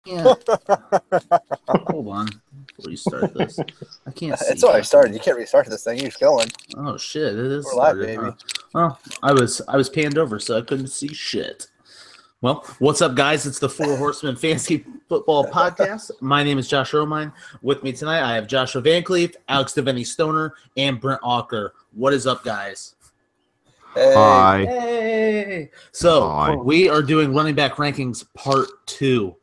Yeah. Hold on. Before you start this, I can't see. It's already started. You can't restart this thing. You're just going. Oh shit! It is We're live, started, baby. huh? Well, I was panned over, so I couldn't see shit. Well, what's up, guys? It's the Four Horsemen Fantasy Football Podcast. My name is Josh Romine. With me tonight, I have Joshua Van Cleef, Alex Devaney Stoner, and Brent Walker. What is up, guys? Hey. Hi. Hey! So, Hi. we are doing running back rankings part 2.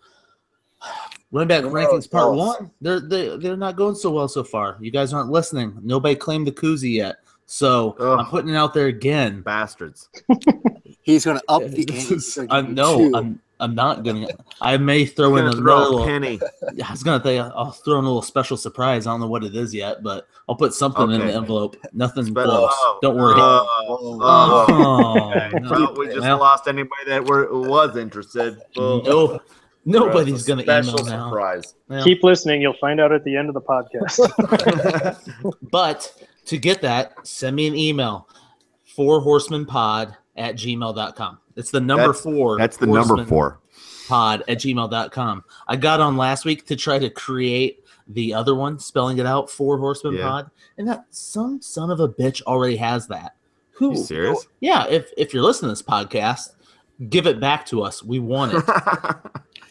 Running back rankings part 1, they're not going so well so far. You guys aren't listening. Nobody claimed the koozie yet. So, I'm putting it out there again. Bastards. He's going to up the ante. No, I'm not going to. I may throw in another little penny. I was going to say I'll throw in a little special surprise. I don't know what it is yet, but I'll put something in the envelope. Nothing close. Don't worry. Okay. No. Well, we just lost anybody that was interested. No, nobody's going to email special now. surprise. Yeah. Keep listening. You'll find out at the end of the podcast. But to get that, send me an email, 4horsemenpod@gmail.com. It's the number 4. That's the number 4. pod@gmail.com. I got on last week to try to create the other one, spelling it out, 4 Horsemen Pod, and that some son of a bitch already has that. Who? You serious? Yeah, if you're listening to this podcast, give it back to us. We want it.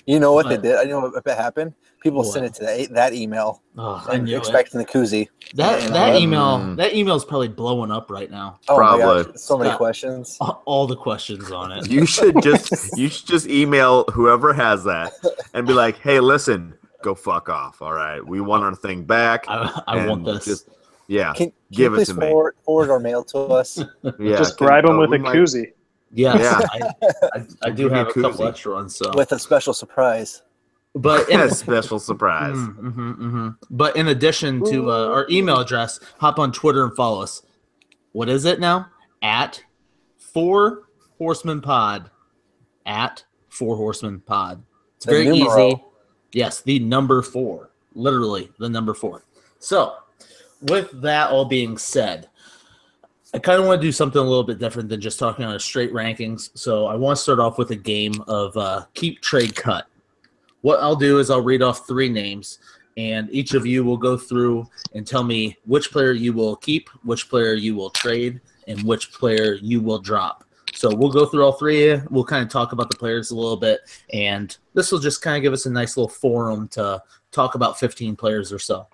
You know what they did? I know what happened. People sent it to that email. Oh, I knew expecting the koozie. That email is probably blowing up right now. Oh Probably. my gosh, so many questions. All the questions on it. You should just email whoever has that and be like, "Hey, listen, go fuck off. All right, we want our thing back. I want this." Just, Can give you it to me. forward our mail to us? Yeah, Just bribe them with a koozie. Yes, Yeah. I do have a couple extra ones. So. With a special surprise. But a special surprise. But in addition to our email address, hop on Twitter and follow us. What is it now? At 4 Horsemen Pod. At 4 Horsemen Pod. It's very easy. Yes, the number 4. Literally the number 4. So, with that all being said, I kind of want to do something a little bit different than just talking on a straight rankings. So I want to start off with a game of keep, trade, cut. What I'll do is I'll read off 3 names, and each of you will go through and tell me which player you will keep, which player you will trade, and which player you will drop. So we'll go through all 3. We'll kind of talk about the players a little bit, and this will just kind of give us a nice little forum to talk about 15 players or so.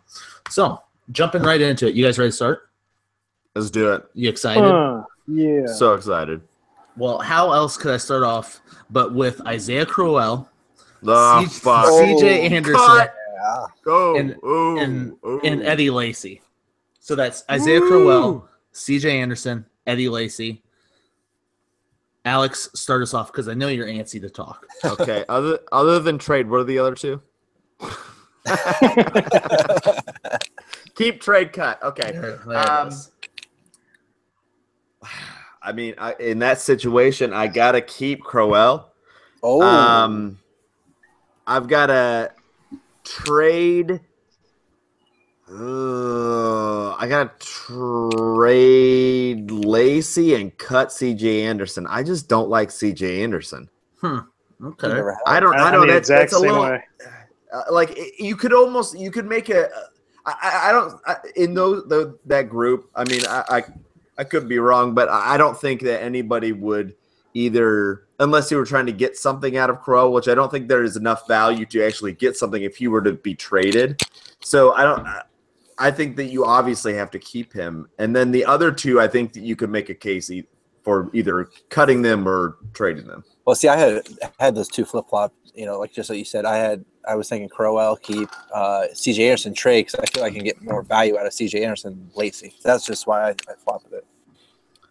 So jumping right into it. You guys ready to start? Let's do it. You excited? Yeah. So excited. Well, how else could I start off but with Isaiah Crowell, Fuck. CJ Anderson, Go. and Eddie Lacy. So that's Isaiah Crowell, CJ Anderson, Eddie Lacy. Alex, start us off because I know you're antsy to talk. Okay. Other than trade, what are the other 2? Keep, trade, cut. Okay. There it is. I mean, in that situation, I gotta keep Crowell. I've gotta trade. I gotta trade Lacey and cut CJ Anderson. I just don't like CJ Anderson. Okay. I don't. That's a little. Way. Like you could make a. In that group. I mean, I could be wrong, but I don't think that anybody would either, unless you were trying to get something out of Crowell, which I don't think there is enough value to actually get something if he were to be traded. So I think that you obviously have to keep him. And then the other 2, I think that you could make a case for either cutting them or trading them. Well, see, I had those 2 flip-flops, like just like you said. I was thinking Crowell, keep, CJ Anderson, trade, because I feel I can get more value out of CJ Anderson than Lacy. That's just why I flopped with it.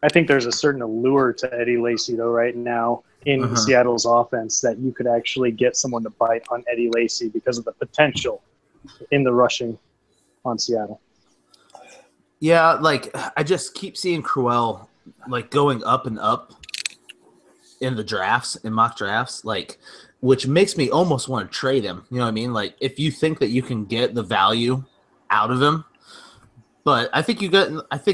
I think there's a certain allure to Eddie Lacy, though, right now in Seattle's offense that you could actually get someone to bite on Eddie Lacy because of the potential in the rushing on Seattle. Yeah, like I just keep seeing Crowell like going up and up in the drafts, in mock drafts, like, which makes me almost want to trade him. You know what I mean? Like if you think that you can get the value out of him. But I think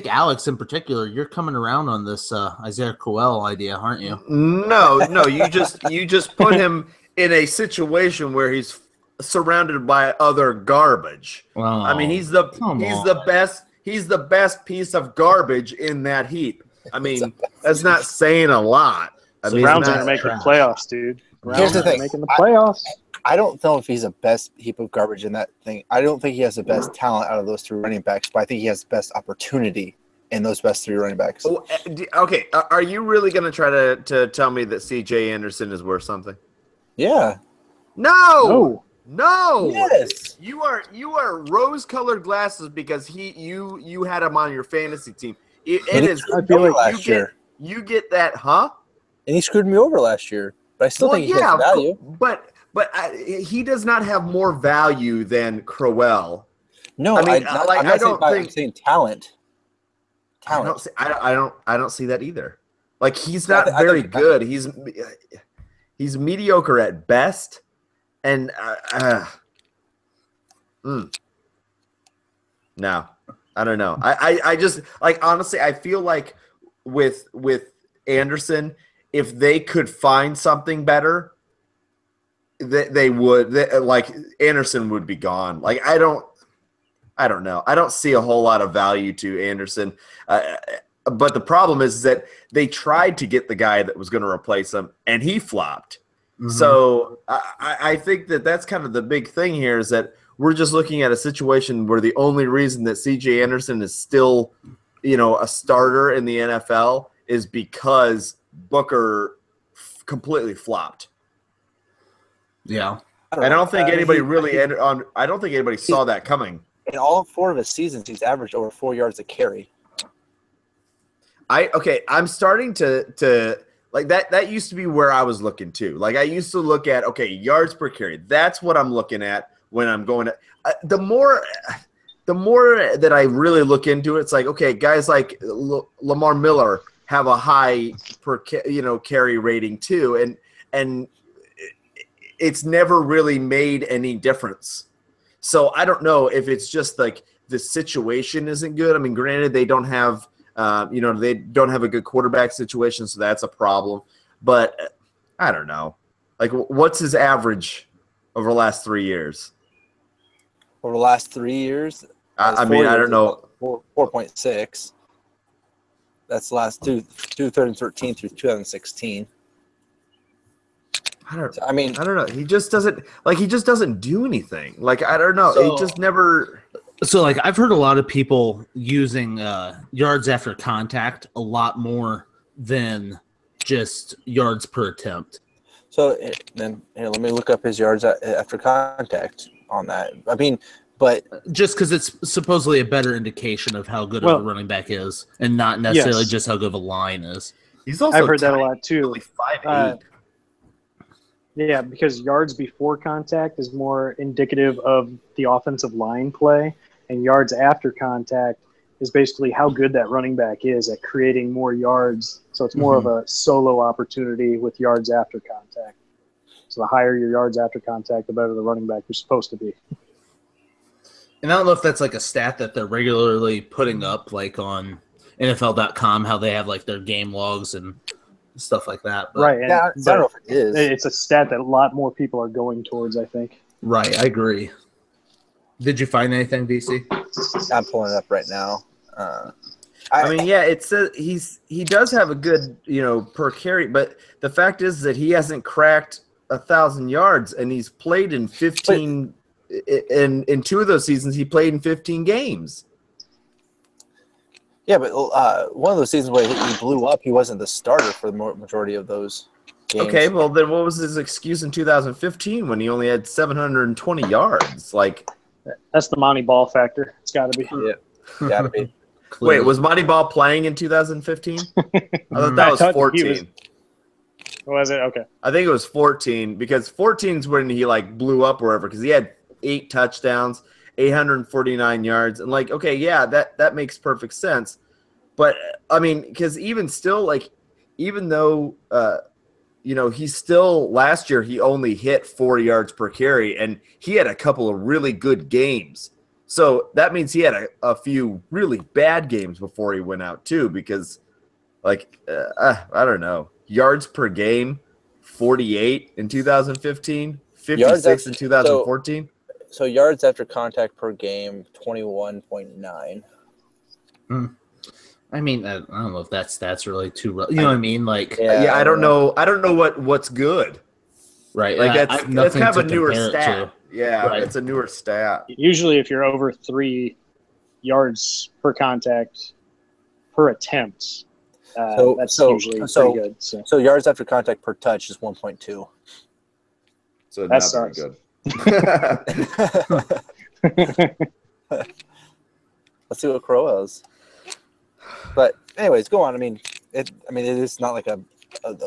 Alex in particular, you're coming around on this Isaiah Crowell idea, aren't you? No, you just put him in a situation where he's surrounded by other garbage. Oh, I mean, he's come the best. He's the best piece of garbage in that heap. I mean, that's not saying a lot. I The mean, Browns it's are not- making playoffs, dude. Here's Browns the are thing. making the playoffs. I don't know if he's the best heap of garbage in that thing. I don't think he has the best talent out of those 3 running backs, but I think he has the best opportunity in those best 3 running backs. Oh, okay, are you really going to try to tell me that C.J. Anderson is worth something? Yeah. No. Yes. You are rose-colored glasses because you had him on your fantasy team. It is. I feel like last year. You get that, huh? And he screwed me over last year. But I still think he has value. But he does not have more value than Crowell. No, I mean, I'm saying talent. I don't see that either. Like, he's not very good. He's mediocre at best, and no, I don't know. I just, like, honestly, I feel like with Anderson, if they could find something better, they would. Like, Anderson would be gone. Like, I don't know. I don't see a whole lot of value to Anderson. But the problem is that they tried to get the guy that was going to replace him, and he flopped. Mm-hmm. So I think that's kind of the big thing here is that we're just looking at a situation where the only reason that C.J. Anderson is still, a starter in the NFL is because Booker completely flopped. Yeah. I don't think anybody I don't think anybody saw that coming. In all 4 of his seasons, he's averaged over 4 yards a carry. I'm starting to like that. That used to be where I was looking too. Like, I used to look at yards per carry. That's what I'm looking at when I'm going to. The more that I really look into it, it's like, okay, guys like Lamar Miller have a high per carry rating too, and it's never really made any difference. So I don't know if it's just like the situation isn't good. I mean, granted, they don't have, they don't have a good quarterback situation, so that's a problem. But I don't know. Like, what's his average over the last 3 years? Over the last 3 years? I mean, I don't know. 4.6. That's the last 2013 through 2016. I don't know. He just doesn't do anything. Like, I don't know. He just never. So, like, I've heard a lot of people using yards after contact a lot more than just yards per attempt. So then, let me look up his yards after contact on that. I mean, but just because it's supposedly a better indication of how good of a running back is, and not necessarily just how good of a line is. He's also I've heard that a lot too. 5'8". Yeah, because yards before contact is more indicative of the offensive line play, and yards after contact is basically how good that running back is at creating more yards. So it's more of a solo opportunity with yards after contact. So the higher your yards after contact, the better the running back you're supposed to be. And I don't know if that's like a stat that they're regularly putting up, like on NFL.com, how they have like their game logs and stuff like that. But, right. Yeah, I don't know if it is. It's a stat that a lot more people are going towards, I think. Right, I agree. Did you find anything, DC? I'm pulling it up right now. I mean, yeah, it says he does have a good, per carry, but the fact is that he hasn't cracked 1,000 yards, and he's played in 15. In 2 of those seasons, he played in 15 games. Yeah, but one of those seasons where he blew up, he wasn't the starter for the majority of those games. Okay, well then, what was his excuse in 2015 when he only had 720 yards? Like, that's the Monty Ball factor. It's got to be. Yeah, gotta be. Wait, was Monty Ball playing in 2015? I thought that was 14. Was it? Okay. I think it was 14 because 14 is when he like blew up wherever because he had 8 touchdowns, 849 yards, and like, okay, yeah, that makes perfect sense. But I mean, because even still, like, even though he's still last year he only hit 4 yards per carry, and he had a couple of really good games. So that means he had a few really bad games before he went out too, because like I don't know, yards per game, 48 in 2015, 56 in 2014. So yards after contact per game, 21.9. I mean, I don't know if that's really too. You know what I mean? Like, yeah, I don't know. I don't know what's good. Right. Like I that's have nothing kind of to a newer compare it stat. to. Yeah, Right. it's a newer stat. Usually, if you're over 3 yards per contact per attempt, that's usually pretty good. So yards after contact per touch is 1.2. So That not very sucks. good. Let's see what Crowell is. But anyways, go on. I mean, it is not like a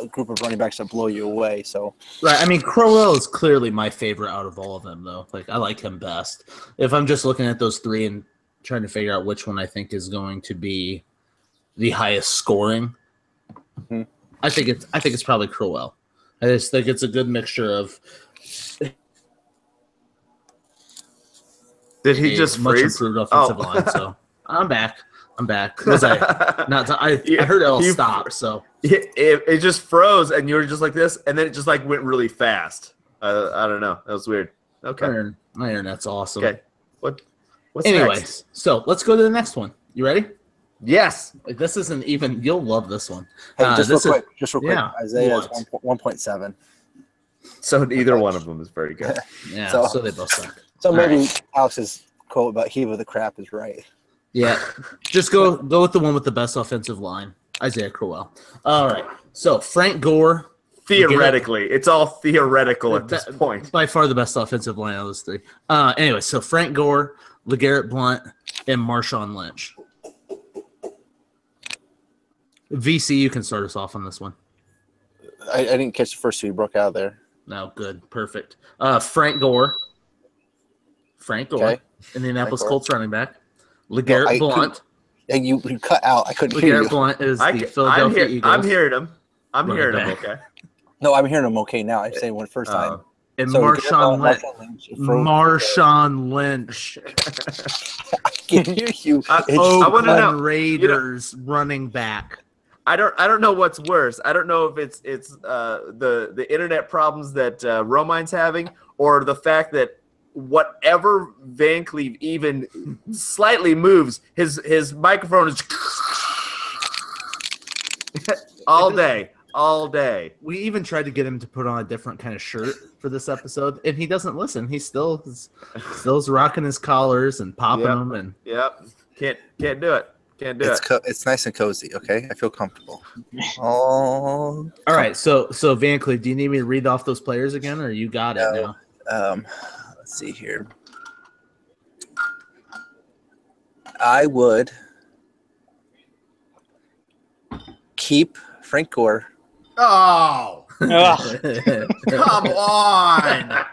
group of running backs that blow you away. So Right. I mean, Crowell is clearly my favorite out of all of them, though. Like, I like him best. If I'm just looking at those 3 and trying to figure out which one I think is going to be the highest scoring, I think it's probably Crowell. I just think it's a good mixture of. Did he just much freeze? improved offensive line? So I'm back. Was I heard it all stop. So it just froze, and you were just like this, and then it just like went really fast. I don't know. That was weird. Okay, my internet's awesome. Okay, what's anyways? next? So let's go to the next one. You ready? Yes. Like, this isn't even. You'll love this one. Hey, just real quick. Yeah, Isaiah is 1.7. So neither one of them is very good. Yeah. So they both suck. So maybe Alex's quote about heave of the crap is right. Yeah, just go with the one with the best offensive line, Isaiah Crowell. All right, so Frank Gore. Theoretically, it's all theoretical at this point. By far the best offensive line out of those 3. Anyway, so Frank Gore, LeGarrette Blount, and Marshawn Lynch. VC, you can start us off on this one. I didn't catch the first 2 you broke out of there. No, good, perfect. Frank Gore, Okay. Indianapolis Colts running back. LeGarrette Blount. And you cut out. I couldn't hear you. LeGarrette Blount is the Philadelphia Eagles. I'm hearing him. I'm hearing him. Okay. No, I'm hearing him. Okay, now I say one first time. And So Marshawn Lynch. Marshawn Lynch. I can hear you. I want to know. Raiders running back. I don't know what's worse. I don't know if it's the internet problems that Romine's having, or the fact that whatever Van Cleve even slightly moves, his microphone is all day. We even tried to get him to put on a different kind of shirt for this episode, and he doesn't listen. He still's rocking his collars and popping them, and can't do it. Can't do it. It's nice and cozy. Okay, I feel comfortable. All right. So Van Cleve, do you need me to read off those players again, or you got it now? Let's see here. I would keep Frank Gore. Oh, come on!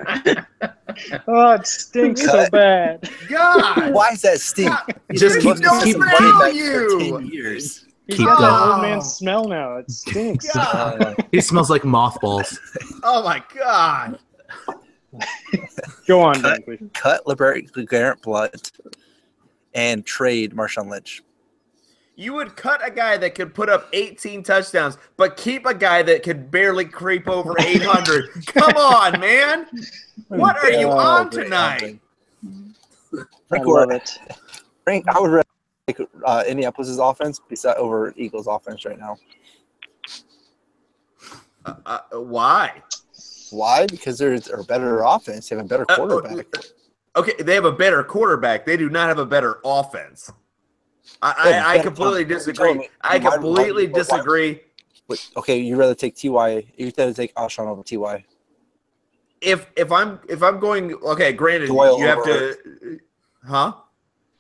Oh, it stinks so bad. God, why does that stink? Just keep running you. 10 years. He's Keep got going. an old man smell now. It stinks. He smells like mothballs. Oh my God! Go on, Cut LeGarrette Blount and trade Marshawn Lynch. You would cut a guy that could put up 18 touchdowns, but keep a guy that could barely creep over 800. Come on, man! What are you on tonight? I love it. Frank, I would rather take Indianapolis' offense over Eagles' offense right now. Why? Why? Because they're a better offense. They have a better quarterback. Okay, they have a better quarterback. They do not have a better offense. I completely disagree. I completely disagree. Okay, you'd rather take Ty? You'd rather take Alshon over Ty? If I'm going, okay, granted, Doyle you have over to, huh?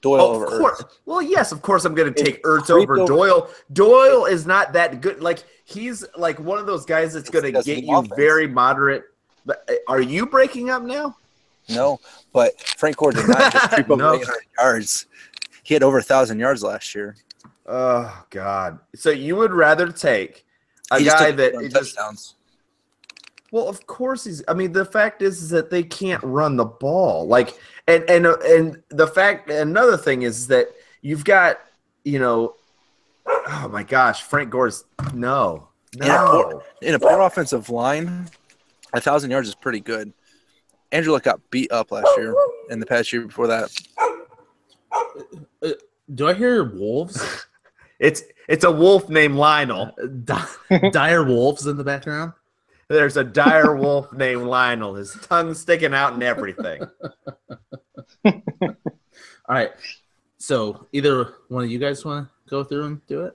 Doyle over Ertz. Well, yes, of course I'm going to take Ertz over Doyle. Doyle is not that good. Like, he's like one of those guys that's going to get you very moderate. But are you breaking up now? No, but Frank Gore did not just creep over 800 yards. He had over 1,000 yards last year. Oh, God. So you would rather take a guy that touchdowns. Well, of course he's. I mean, the fact is that they can't run the ball. Like, and the fact. Another thing is that you've got, oh my gosh, Frank Gore's no. In a poor offensive line, 1,000 yards is pretty good. Andrew Luck got beat up last year and the past year before that. Do I hear wolves? It's a wolf named Lionel. Dire wolves in the background. There's a dire wolf named Lionel. His tongue's sticking out and everything. All right. So either one of you guys want to go through and do it?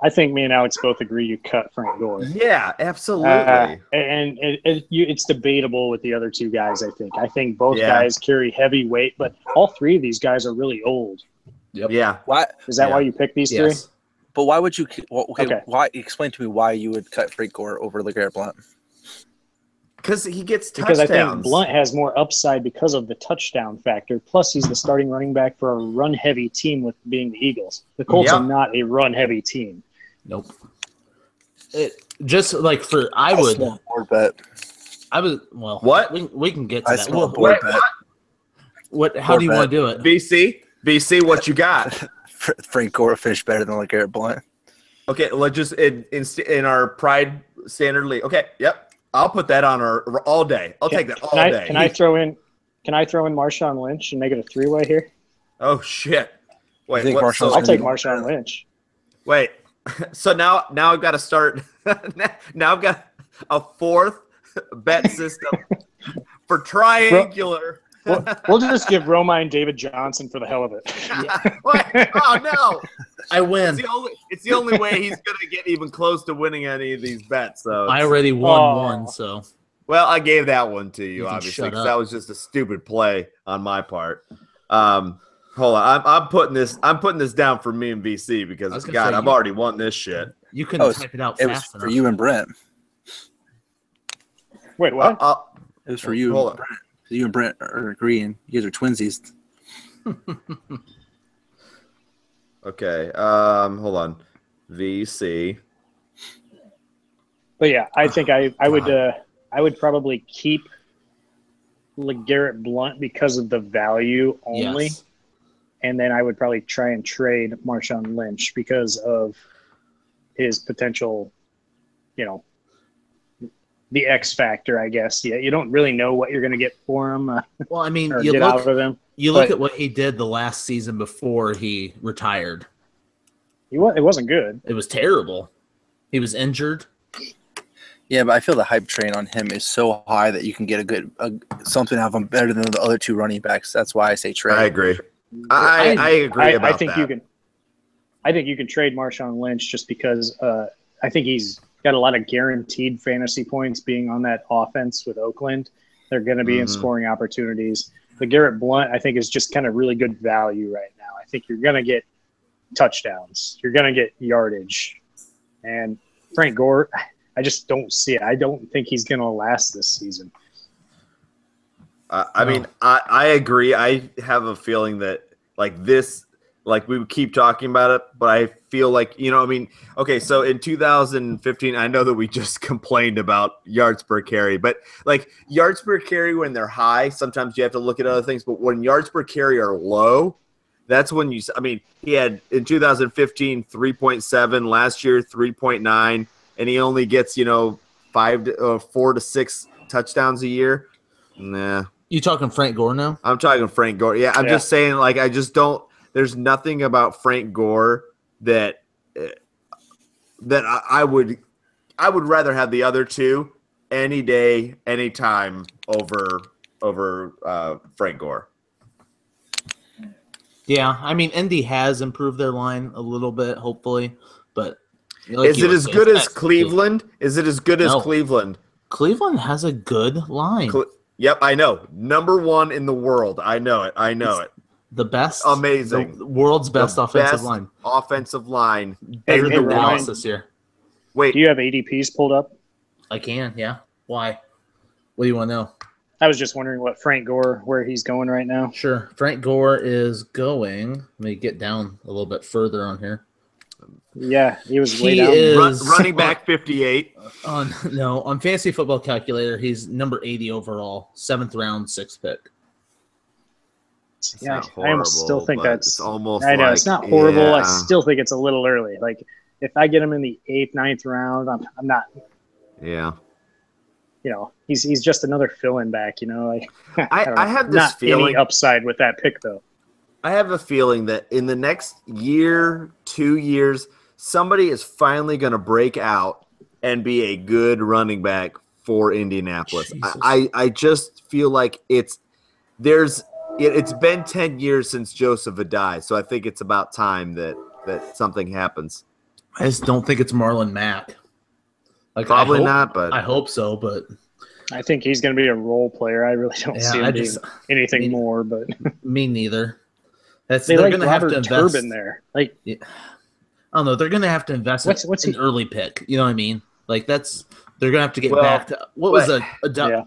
I think me and Alex both agree you cut Frank Gore. Yeah, absolutely. And it's debatable with the other two guys, I think. I think both guys carry heavy weight, but all three of these guys are really old. Yep. Yeah. Why? Is that why you picked these three? But why would you? Okay. Why? Explain to me why you would cut Frank Gore over LeGarrette Blount. Because he gets Because touchdowns. I think Blunt has more upside because of the touchdown factor. Plus, he's the starting running back for a run-heavy team with being the Eagles. The Colts are not a run-heavy team. Nope. Just like for I would board bet. I would well what we can get to I that. smell board bet. What? How Board do you want to do it? BC, what you got? Frank Gore finished better than LeGarrette Blount. Okay, let's just in our Pride Standard League. Okay, yep. I'll put that on our all day. I'll take that all day. Can I throw in Marshawn Lynch and make it a three-way here? Oh shit! Wait, I'll take Marshawn Lynch. Wait, so now I've got to start. Now I've got a fourth bet system for triangular. We'll just give Roma and David Johnson for the hell of it. Wait, oh no! I win. It's the only way he's gonna get even close to winning any of these bets. So I already won one. So well, I gave that one to you, can obviously, shut because up. that was just a stupid play on my part. Hold on, I'm putting this down for me and BC because God, I've already won this shit. You couldn't type it out It was fast enough. for you and Brent. Wait, what? It was for you. Hold and Brent. You and Brent are agreeing. You guys are twinsies. Okay. Hold on. VC. But yeah, I think I would probably keep LeGarrette Blount because of the value only. Yes. And then I would probably try and trade Marshawn Lynch because of his potential, the X factor, I guess. Yeah, you don't really know what you're going to get for him. Well, I mean, or get out of him. You look at what he did the last season before he retired. It wasn't good. It was terrible. He was injured. Yeah, but I feel the hype train on him is so high that you can get something out of him better than the other two running backs. That's why I say trade. I agree. I agree about I think that. I think you can trade Marshawn Lynch just because I think he's got a lot of guaranteed fantasy points being on that offense with Oakland. They're going to be in scoring opportunities. The Garrett Blount, I think, is just kind of really good value right now. I think you're going to get touchdowns. You're going to get yardage. And Frank Gore, I just don't see it. I don't think he's going to last this season. I mean, I agree. I have a feeling that we would keep talking about it, but I feel like, okay, so in 2015, I know that we just complained about yards per carry, but like yards per carry when they're high, sometimes you have to look at other things, but when yards per carry are low, that's when he had in 2015, 3.7, last year, 3.9, and he only gets, 4 to 6 touchdowns a year. Nah. You talking Frank Gore now? I'm talking Frank Gore. Yeah, I'm just saying, I just don't. There's nothing about Frank Gore that I would rather have the other two any day, any time over Frank Gore. Yeah, I mean, Indy has improved their line a little bit, hopefully, but is it as good as Cleveland? Is it as good as Cleveland? Cleveland has a good line. Yep, I know. Number 1 in the world. I know it. The best, amazing, the world's best offensive line. Offensive line, better than Dallas this year. Wait, do you have ADPs pulled up? I can. Yeah. Why? What do you want to know? I was just wondering what Frank Gore, where he's going right now. Sure. Frank Gore is going. Let me get down a little bit further on here. Yeah, he was way down. Running back 58. On Fantasy Football Calculator, he's number 80 overall, 7th round, 6th pick. Yeah, I almost still think that's almost. I know it's not horrible. Yeah. I still think it's a little early. Like if I get him in the 8th, 9th round, I'm not. Yeah. he's just another fill-in back. Like I have this not feeling any upside with that pick though. I have a feeling that in the next year, 2 years, somebody is finally going to break out and be a good running back for Indianapolis. I just feel like it's been 10 years since Joseph Adai, so I think it's about time that something happens. I just don't think it's Marlon Mack. Like, Probably not, but I hope so. But I think he's going to be a role player. I really don't see him being anything more. But me neither. They're going to have to invest Turbin there. Like, I don't know. They're going to have to invest in an early pick. You know what I mean? Like they're going to have to get back to Adai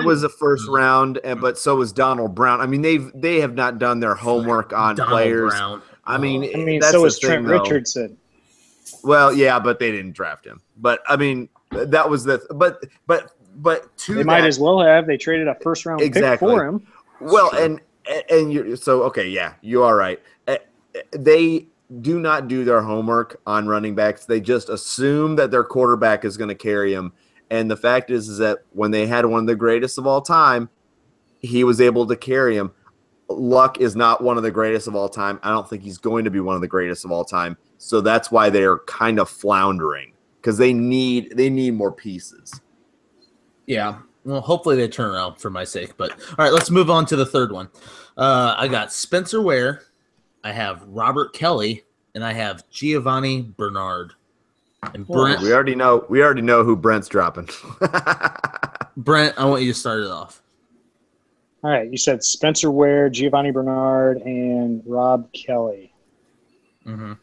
was a first round, but so was Donald Brown. I mean, they have not done their homework on Donald players. Brown. I mean, that's so was Trent Richardson. Well, yeah, but they didn't draft him. But I mean, that was but they might as well have. They traded a first round pick for him. Well, and you're so okay. Yeah, you are right. They do not do their homework on running backs. They just assume that their quarterback is going to carry him. And the fact is that when they had one of the greatest of all time, he was able to carry him. Luck is not one of the greatest of all time. I don't think he's going to be one of the greatest of all time. So that's why they're kind of floundering because they need more pieces. Yeah. Well, hopefully they turn around for my sake. But all right, let's move on to the third one. I got Spencer Ware. I have Robert Kelly, and I have Giovanni Bernard. And Brent, we already know who Brent's dropping. Brent, I want you to start it off. All right, you said Spencer Ware, Giovanni Bernard, and Rob Kelly. Mm-hmm.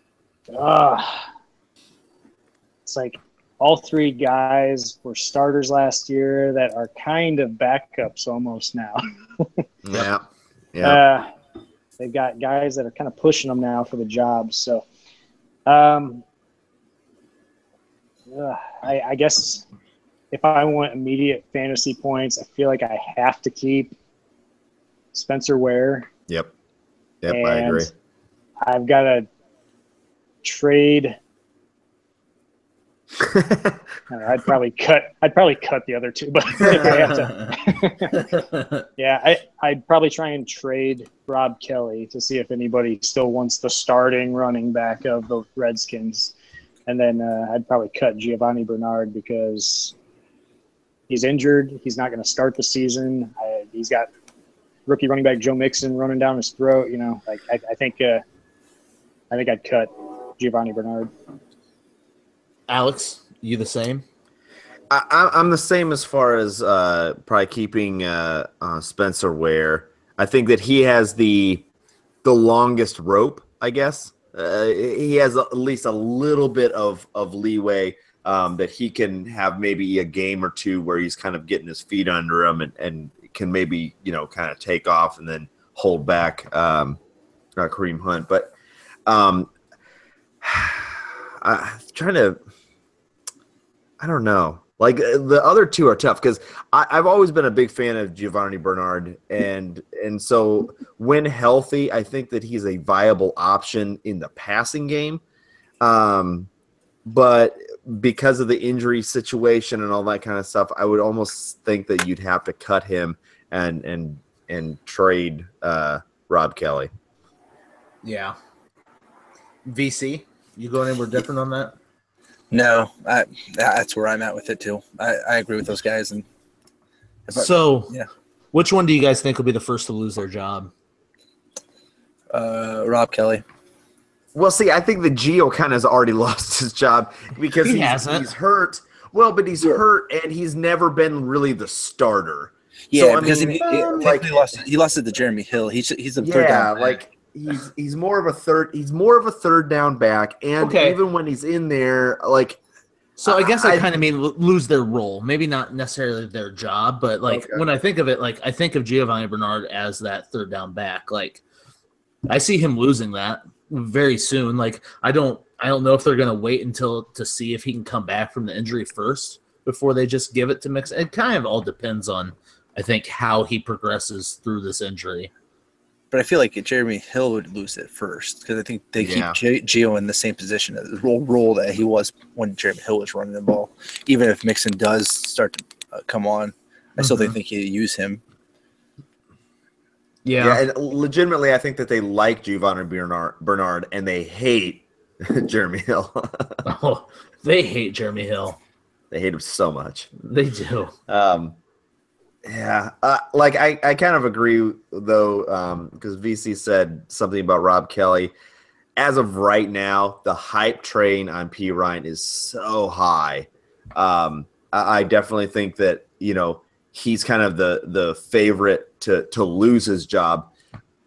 It's like all three guys were starters last year that are kind of backups almost now. Yeah. They've got guys that are kind of pushing them now for the job. So, I guess if I want immediate fantasy points, I feel like I have to keep Spencer Ware. Yep, I agree. I've got to trade. I'd probably cut the other two, but if I have to, I'd probably try and trade Rob Kelly to see if anybody still wants the starting running back of the Redskins, and then I'd probably cut Giovanni Bernard because he's injured. He's not going to start the season. He's got rookie running back Joe Mixon running down his throat. I think I'd cut Giovanni Bernard. Alex, you the same? I'm the same as far as probably keeping Spencer Ware. I think that he has the longest rope, I guess. He has at least a little bit of leeway that he can have maybe a game or two where he's kind of getting his feet under him and can maybe, kind of take off and then hold back Kareem Hunt. But I'm trying to – I don't know. Like the other two are tough because I've always been a big fan of Giovanni Bernard, and so when healthy, I think that he's a viable option in the passing game. But because of the injury situation and all that kind of stuff, I would almost think that you'd have to cut him and trade Rob Kelly. Yeah. VC, you going anywhere different on that? No, that's where I'm at with it too. I agree with those guys. And which one do you guys think will be the first to lose their job? Rob Kelly. Well, see, I think the Gio kind of has already lost his job because he's hurt. Well, but he's hurt and he's never been really the starter. Yeah, so, because he lost it to Jeremy Hill. He's a third down back. He's more of a third down back, and even when he's in there, so I guess I kind of mean lose their role, maybe not necessarily their job, but when I think of it, I think of Giovanni Bernard as that third down back. I see him losing that very soon. I don't know if they're gonna wait to see if he can come back from the injury first before they just give it to Mix. It kind of all depends on, I think, how he progresses through this injury. But I feel like Jeremy Hill would lose it first because I think they keep Gio in the same position as the role that he was when Jeremy Hill was running the ball. Even if Mixon does start to come on. I still think you use him. Yeah, and legitimately, I think that they like Giovanni Bernard, and they hate Jeremy Hill. Oh, they hate Jeremy Hill. They hate him so much. They do. Yeah, like I kind of agree though, because VC said something about Rob Kelly. As of right now, the hype train on P. Ryan is so high. I definitely think that he's kind of the favorite to lose his job.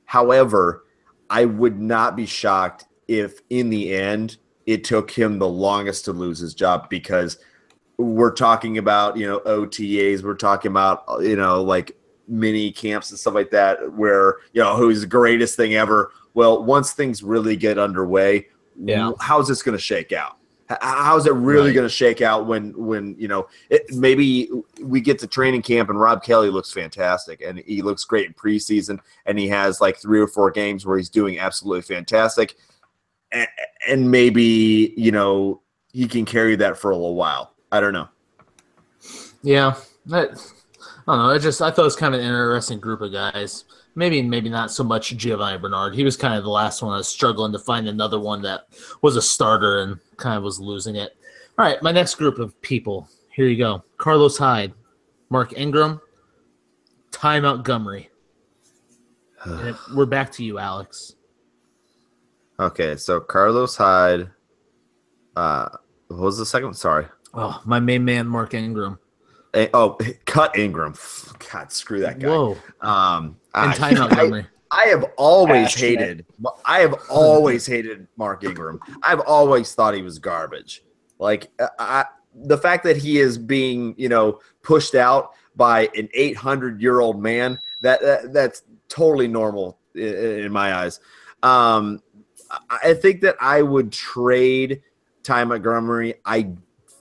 However, I would not be shocked if in the end it took him the longest to lose his job, because we're talking about OTAs, we're talking about like mini camps and stuff like that, where who's the greatest thing ever. Well, once things really get underway, how's this going to shake out? How's it really going to shake out when maybe we get to training camp and Rob Kelly looks fantastic and he looks great in preseason and he has like 3 or 4 games where he's doing absolutely fantastic, and maybe he can carry that for a little while. I don't know. Yeah, I don't know. I thought it was kind of an interesting group of guys. Maybe not so much Giovanni Bernard. He was kind of the last one. I was struggling to find another one that was a starter and kind of was losing it. All right, my next group of people. Here you go. Carlos Hyde, Mark Ingram, Ty Montgomery. And we're back to you, Alex. Okay, so Carlos Hyde. What was the second one? Sorry. Oh, my main man, Mark Ingram. Cut Ingram. God, screw that guy. Whoa. And Ty Montgomery. I have always hated Mark Ingram. I've always thought he was garbage. Like the fact that he is being, pushed out by an 800-year-old man, that's totally normal in my eyes. I think that I would trade Ty Montgomery. I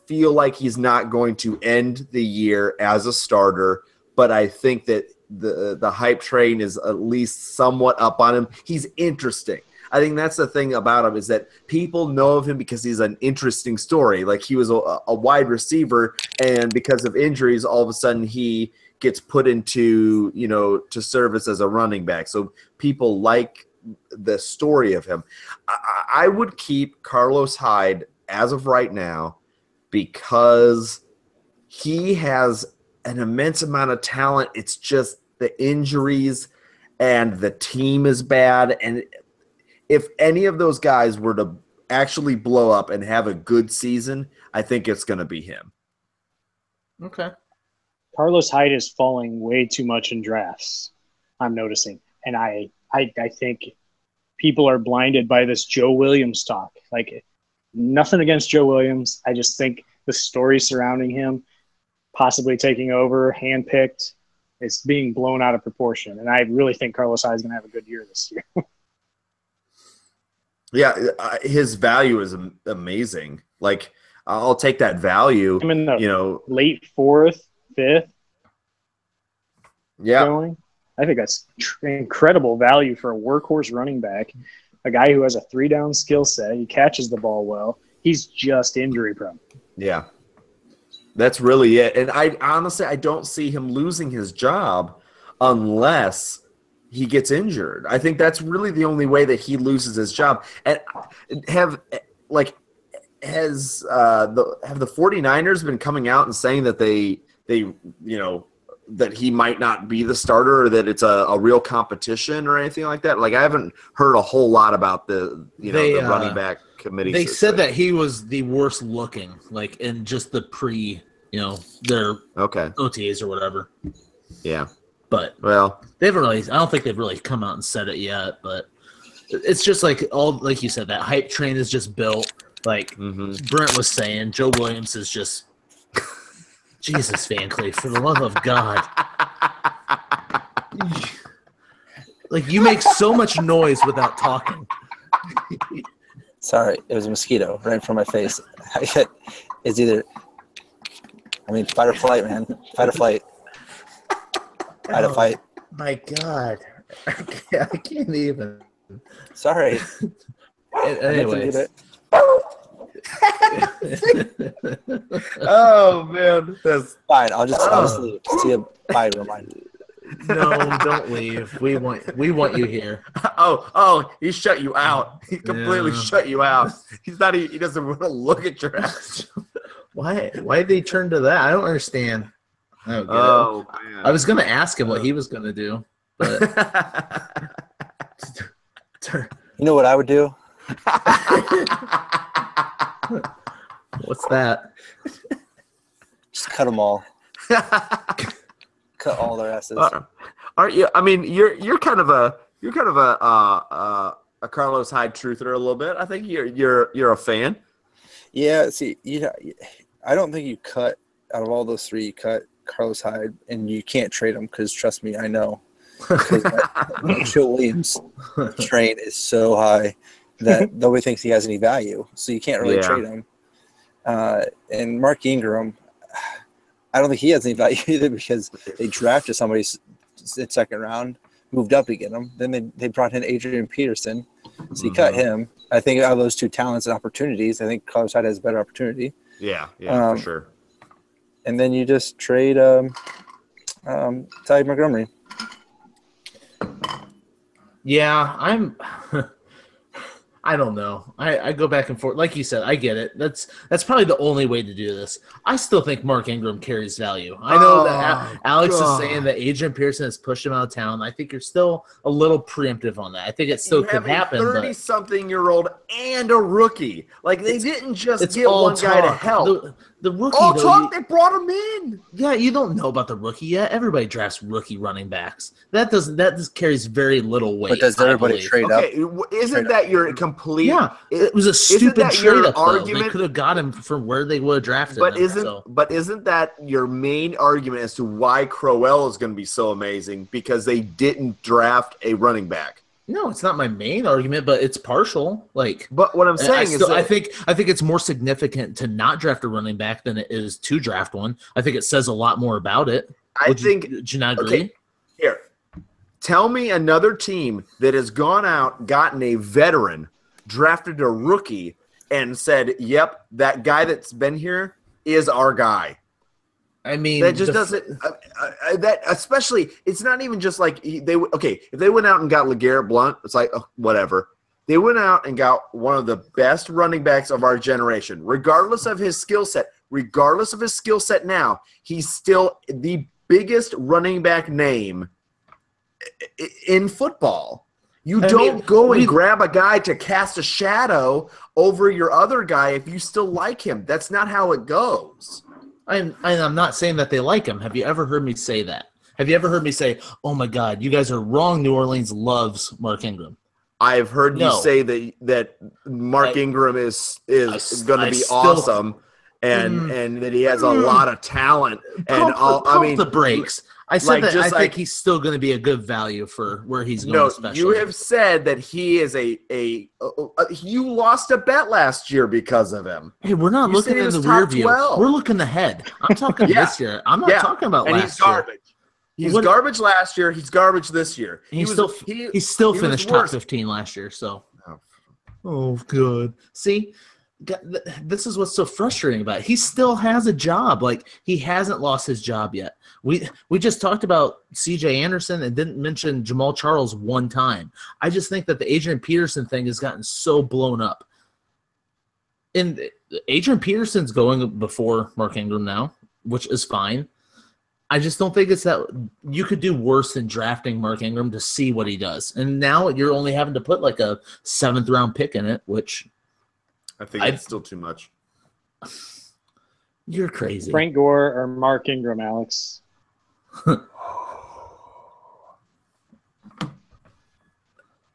feel like he's not going to end the year as a starter, but I think that the hype train is at least somewhat up on him. He's interesting. I think that's the thing about him, is that people know of him because he's an interesting story. Like, he was a wide receiver, and because of injuries, all of a sudden he gets put into, to service as a running back. So people like the story of him. I would keep Carlos Hyde as of right now, because he has an immense amount of talent. It's just the injuries and the team is bad. And if any of those guys were to actually blow up and have a good season, I think it's going to be him. Okay. Carlos Hyde is falling way too much in drafts, I'm noticing. And I think people are blinded by this Joe Williams talk. Like, nothing against Joe Williams. I just think the story surrounding him, possibly taking over, handpicked, it's being blown out of proportion. And I really think Carlos Hyde is going to have a good year this year. Yeah, his value is amazing. Like, I'll take that value. I'm in the late 4th, 5th. Yeah. Going. I think that's incredible value for a workhorse running back, a guy who has a 3-down skill set. He catches the ball well. He's just injury prone. Yeah. That's really it. And I don't see him losing his job unless he gets injured. I think that's really the only way that he loses his job. And have the 49ers been coming out and saying that they that he might not be the starter, or that it's a real competition or anything like that? Like, I haven't heard a whole lot about the running back committee. They said that he was the worst looking, like in just the their OTAs or whatever. Yeah. But they haven't really. I don't think they've really come out and said it yet. But it's just like you said, that hype train is just built. Like Brent was saying, Joe Williams is just Jesus, Van Cleef, for the love of God. Like, you make so much noise without talking. Sorry, it was a mosquito right in front of my face. It's either, fight or flight, man. Fight or flight. Fight or fight. My God. I can't even. Sorry. Anyways. Oh man, that's Fine, I'll just leave. See you. Bye, reminder. No, don't leave. We want you here. oh, he shut you out. He completely Yeah. shut you out. He's not. He doesn't want to look at your ass. Why did they turn to that? I don't understand. I don't get it. Oh man. I was gonna ask him what he was gonna do, but You know what I would do? what's that? Just cut them all. Cut all their asses. Aren't you? I mean, you're kind of a Carlos Hyde truther a little bit. I think you're a fan. Yeah. See, I don't think you cut out of all those three. You cut Carlos Hyde, and you can't trade him because trust me, I know. Joe Williams' train is so high that nobody thinks he has any value, so you can't really trade him. And Mark Ingram, I don't think he has any value either because they drafted somebody in second round, moved up to get him. Then they brought in Adrian Peterson, so you cut him. I think out of those two talents and opportunities, I think Carlos Hyde has a better opportunity. Yeah, for sure. And then you just trade Ty Montgomery. Yeah, I don't know. I go back and forth. Like you said, I get it. That's probably the only way to do this. I still think Mark Ingram carries value. I know that Alex is saying that Adrian Pearson has pushed him out of town. I think you're still a little preemptive on that. I think it still could happen. 30-something-year-old and a rookie. Like they didn't just get one guy to help. The rookie, all though, talk. They brought him in. Yeah, you don't know about the rookie yet. Everybody drafts rookie running backs. That just carries very little weight. But does everybody trade up? Isn't that your complete? Yeah, it was a stupid trade up. Argument? They could have got him from where they would have drafted but him. Isn't that your main argument as to why Crowell is going to be so amazing? Because they didn't draft a running back. No, it's not my main argument, but it's partial. But what I'm saying is, I think it's more significant to not draft a running back than it is to draft one. I think it says a lot more about it. Would you not agree? Okay, here, tell me another team that has gone out, gotten a veteran, drafted a rookie, and said, "Yep, that guy that's been here is our guy." I mean, that just doesn't. That especially, it's not even just like if they went out and got LeGarrette Blount, it's like whatever. They went out and got one of the best running backs of our generation, regardless of his skill set. Regardless of his skill set now, he's still the biggest running back name in football. You don't go and grab a guy to cast a shadow over your other guy if you still like him. That's not how it goes. I'm not saying that they like him. Have you ever heard me say that? Have you ever heard me say, "Oh my God, you guys are wrong. New Orleans loves Mark Ingram"? I've heard you say that Mark Ingram is going to be awesome, and that he has a lot of talent. Pump the brakes. I said that I think he's still going to be a good value for where he's going. No, you have said that he is you lost a bet last year because of him. Hey, we're not looking in the rear view. We're looking ahead. I'm talking this year. I'm not talking about last year. He's garbage. He's garbage last year. He's garbage this year. He still finished top 15 last year. So, oh, good. See, this is what's so frustrating about it. He still has a job. Like, he hasn't lost his job yet. We just talked about C.J. Anderson and didn't mention Jamal Charles one time. I just think that the Adrian Peterson thing has gotten so blown up. And Adrian Peterson's going before Mark Ingram now, which is fine. I just don't think it's that you could do worse than drafting Mark Ingram to see what he does. And now you're only having to put like a 7th round pick in it, which I think it's still too much. You're crazy. Frank Gore or Mark Ingram, Alex?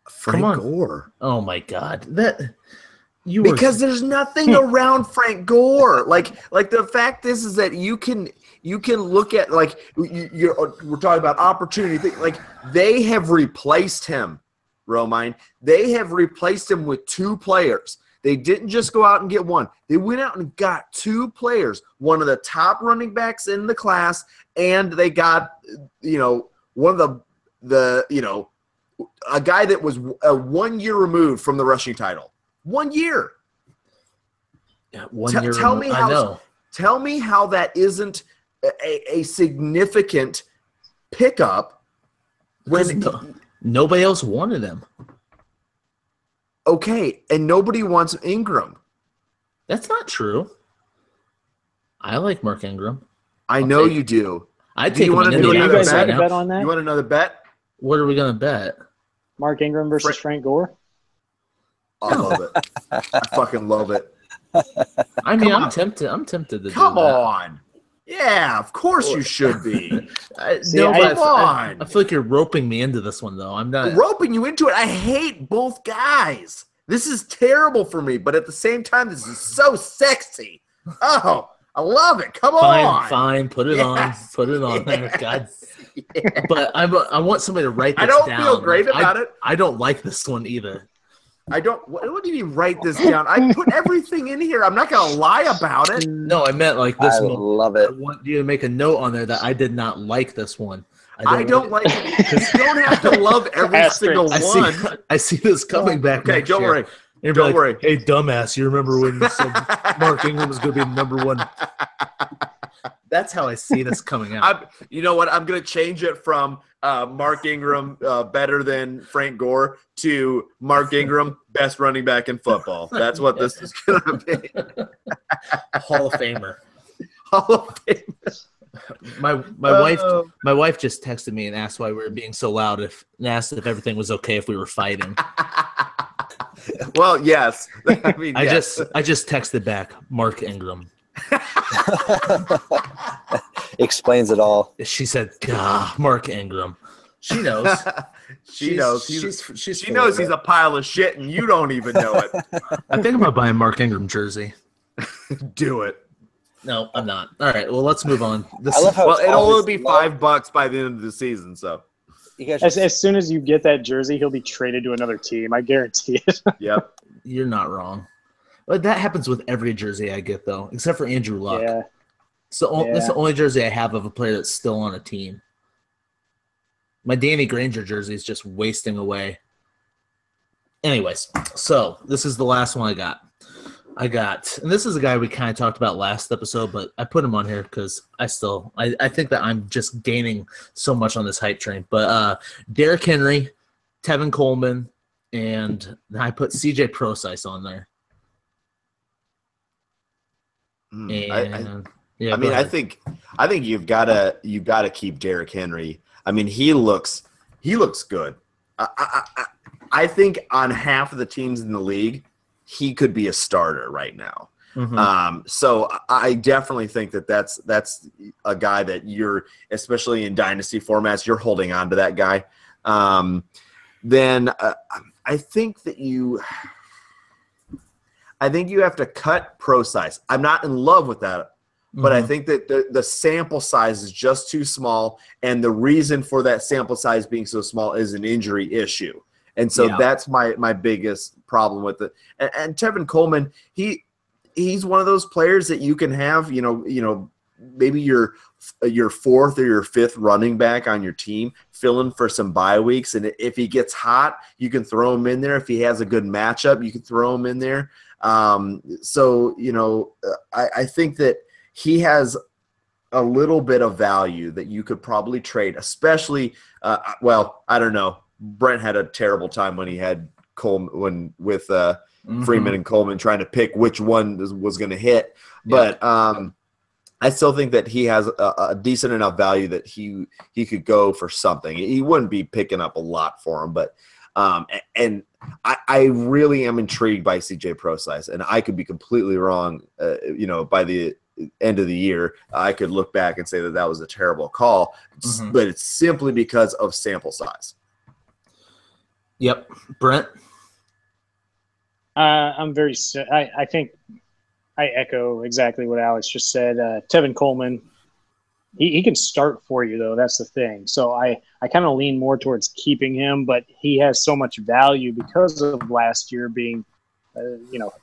Frank Gore. Oh my God. Because there's nothing around Frank Gore. Like the fact is that you can look at we're talking about opportunity. Like they have replaced him, Romine. They have replaced him with 2 players. They didn't just go out and get one. They went out and got 2 players, one of the top running backs in the class, and they got one of the a guy that was 1 year removed from the rushing title. 1 year. 1 year. Tell me I how. know. Tell me how that isn't a significant pickup when nobody else wanted him. Okay, and nobody wants Ingram. That's not true. I like Mark Ingram. I know you do. I'd Do take you him want in to do Indianapolis another guys right like a now. bet on that? You want another bet? What are we gonna bet? Mark Ingram versus Frank Gore? I love it. I fucking love it. I mean, I'm tempted. I'm tempted to Come do that. on. Yeah, of course you should be. I feel like you're roping me into this one, though. I'm not roping you into it. I hate both guys. This is terrible for me, but at the same time, this is so sexy. Oh, I love it. Come on. Fine. Put it on. Put it on there. God. Yeah. But I want somebody to write this down. I don't feel great about it. I don't like this one either. I don't. What do you mean write this down? I put everything in here. I'm not going to lie about it. No, I meant like this one. Love it. I want you to make a note on there that I did not like this one. I don't like it. You don't have to love every single one. I see this coming back. Okay, don't worry. Don't worry. Hey, dumbass, you remember when you said Mark Ingram was going to be number one? That's how I see this coming out. You know what? I'm going to change it from Mark Ingram better than Frank Gore to Mark Ingram best running back in football. That's what this is going to be. Hall of Famer. Hall of Famer. My wife just texted me and asked why we were being so loud and asked if everything was okay if we were fighting. Well, yes. I mean, I just texted back Mark Ingram. Explains it all. She said, Mark Ingram. She knows. She knows. She knows he's a pile of shit, and you don't even know it. I think I'm going to buy a Mark Ingram jersey. Do it. No, I'm not. All right, well, let's move on. It'll only be $5 by the end of the season, so. As soon as you get that jersey, he'll be traded to another team. I guarantee it. Yep. You're not wrong. But that happens with every jersey I get, though, except for Andrew Luck. Yeah. So that's the only jersey I have of a player that's still on a team. My Danny Granger jersey is just wasting away. Anyways, so this is the last one I got. And this is a guy we kind of talked about last episode, but I put him on here because I think that I'm just gaining so much on this hype train. But Derrick Henry, Tevin Coleman, and I put CJ Prosise on there. I think you've got to keep Derrick Henry. I mean, he looks good. I think on half of the teams in the league, he could be a starter right now. Mm-hmm. So I definitely think that's a guy that you're, especially in dynasty formats, you're holding on to that guy. Then I think you have to cut Prosise. I'm not in love with that, but I think that the sample size is just too small, and the reason for that sample size being so small is an injury issue. And so that's my biggest problem with it. And Tevin Coleman, he's one of those players that you can have, maybe your fourth or your fifth running back on your team, filling for some bye weeks. And if he gets hot, you can throw him in there. If he has a good matchup, you can throw him in there. I think that he has a little bit of value that you could probably trade, especially, I don't know. Brent had a terrible time when he had Coleman with Freeman and Coleman trying to pick which one was going to hit. But I still think that he has a decent enough value that he could go for something. He wouldn't be picking up a lot for him, but and I really am intrigued by CJ Prosise, and I could be completely wrong. By the end of the year, I could look back and say that was a terrible call, but it's simply because of sample size. Yep. Brent? I'm very – I think I echo exactly what Alex just said. Tevin Coleman, he can start for you, though. That's the thing. So I kind of lean more towards keeping him, but he has so much value because of last year being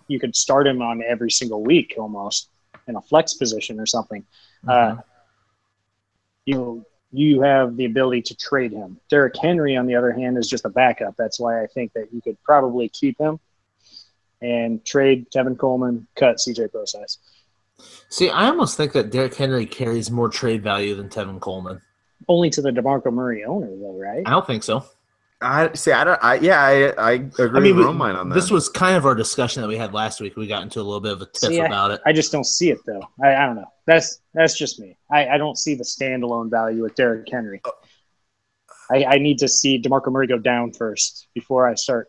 you could start him on every single week almost in a flex position or something. You have the ability to trade him. Derrick Henry, on the other hand, is just a backup. That's why I think that you could probably keep him. and trade Tevin Coleman, cut CJ Procise. See, I almost think that Derrick Henry carries more trade value than Tevin Coleman. Only to the DeMarco Murray owner, though, right? I don't think so. I agree with Romine on that. This was kind of our discussion that we had last week. We got into a little bit of a tiff about it. I just don't see it, though. I don't know. That's just me. I don't see the standalone value with Derrick Henry. I need to see DeMarco Murray go down first before I start